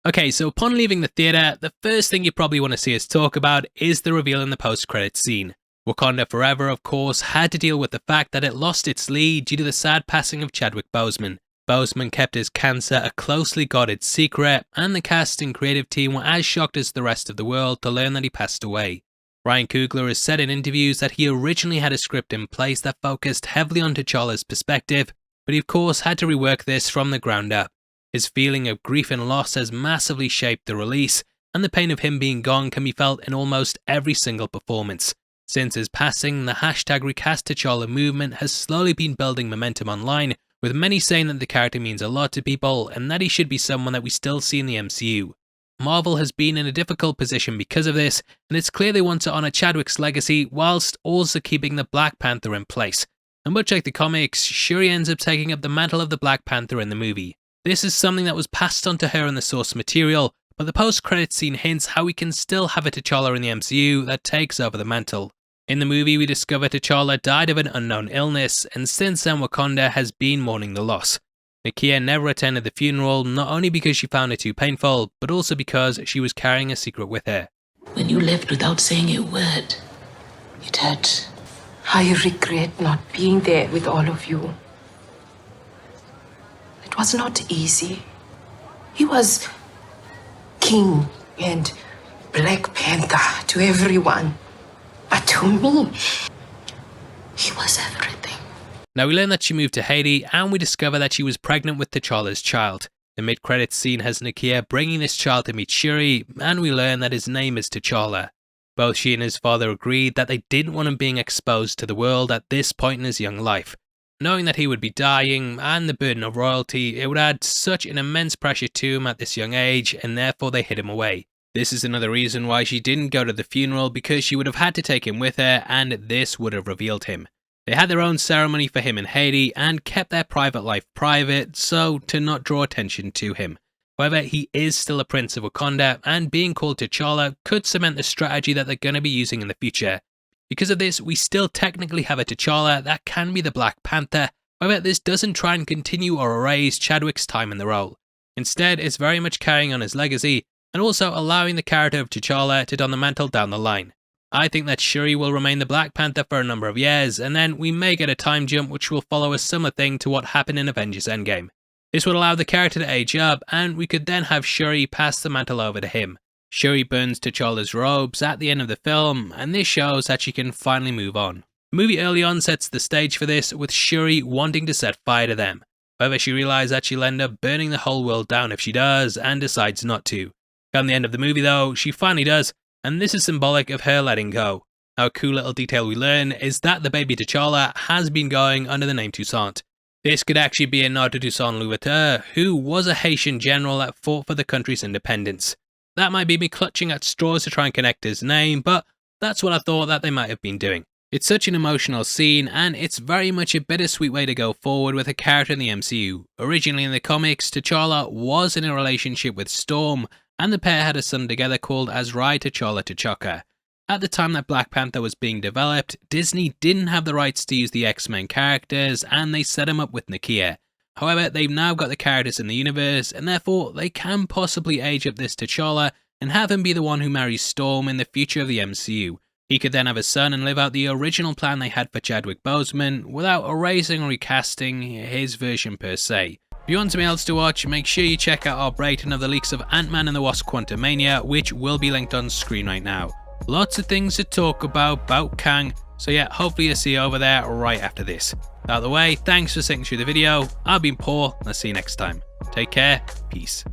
Okay, so upon leaving the theatre, the first thing you probably want to see us talk about is the reveal in the post-credits scene. Wakanda Forever, of course, had to deal with the fact that it lost its lead due to the sad passing of Chadwick Boseman. Boseman kept his cancer a closely guarded secret, and the cast and creative team were as shocked as the rest of the world to learn that he passed away. Ryan Coogler has said in interviews that he originally had a script in place that focused heavily on T'Challa's perspective, but he of course had to rework this from the ground up. His feeling of grief and loss has massively shaped the release, and the pain of him being gone can be felt in almost every single performance. Since his passing, the #RecastT'Challa movement has slowly been building momentum online, with many saying that the character means a lot to people and that he should be someone that we still see in the MCU. Marvel has been in a difficult position because of this, and it's clear they want to honour Chadwick's legacy whilst also keeping the Black Panther in place. And much like the comics, Shuri ends up taking up the mantle of the Black Panther in the movie. This is something that was passed on to her in the source material, but the post-credits scene hints how we can still have a T'Challa in the MCU that takes over the mantle. In the movie, we discover T'Challa died of an unknown illness, and since then Wakanda has been mourning the loss. Nakia never attended the funeral, not only because she found it too painful, but also because she was carrying a secret with her. When you left without saying a word, it hurt. I regret not being there with all of you. It was not easy. He was king and Black Panther to everyone. But to me, he was everything. Now we learn that she moved to Haiti, and we discover that she was pregnant with T'Challa's child. The mid-credits scene has Nakia bringing this child to meet Shuri, and we learn that his name is T'Challa. Both she and his father agreed that they didn't want him being exposed to the world at this point in his young life. Knowing that he would be dying, and the burden of royalty, it would add such an immense pressure to him at this young age, and therefore they hid him away. This is another reason why she didn't go to the funeral, because she would have had to take him with her, and this would have revealed him. They had their own ceremony for him in Haiti, and kept their private life private, so to not draw attention to him. However, he is still a prince of Wakanda, and being called T'Challa could cement the strategy that they're going to be using in the future. Because of this, we still technically have a T'Challa that can be the Black Panther. However, this doesn't try and continue or erase Chadwick's time in the role. Instead, it's very much carrying on his legacy, and also allowing the character of T'Challa to don the mantle down the line. I think that Shuri will remain the Black Panther for a number of years, and then we may get a time jump which will follow a similar thing to what happened in Avengers Endgame. This would allow the character to age up, and we could then have Shuri pass the mantle over to him. Shuri burns T'Challa's robes at the end of the film, and this shows that she can finally move on. The movie early on sets the stage for this, with Shuri wanting to set fire to them. However, she realizes that she'll end up burning the whole world down if she does, and decides not to. Come the end of the movie though, she finally does, and this is symbolic of her letting go. Now a cool little detail we learn is that the baby T'Challa has been going under the name Toussaint. This could actually be a nod to Toussaint Louverture, who was a Haitian general that fought for the country's independence. That might be me clutching at straws to try and connect his name, but that's what I thought that they might have been doing. It's such an emotional scene, and it's very much a bittersweet way to go forward with a character in the MCU. Originally in the comics, T'Challa was in a relationship with Storm, and the pair had a son together called Azrai T'Challa T'Chaka. At the time that Black Panther was being developed, Disney didn't have the rights to use the X-Men characters, and they set him up with Nakia. However, they've now got the characters in the universe, and therefore they can possibly age up this T'Challa and have him be the one who marries Storm in the future of the MCU. He could then have a son and live out the original plan they had for Chadwick Boseman without erasing or recasting his version per se. If you want something else to watch, make sure you check out our breakdown of the leaks of Ant-Man and the Wasp Quantumania, which will be linked on screen right now. Lots of things to talk about Kang, so yeah, hopefully I'll see you over there right after this. Out of the way, thanks for sitting through the video. I've been Paul, and I'll see you next time. Take care, peace.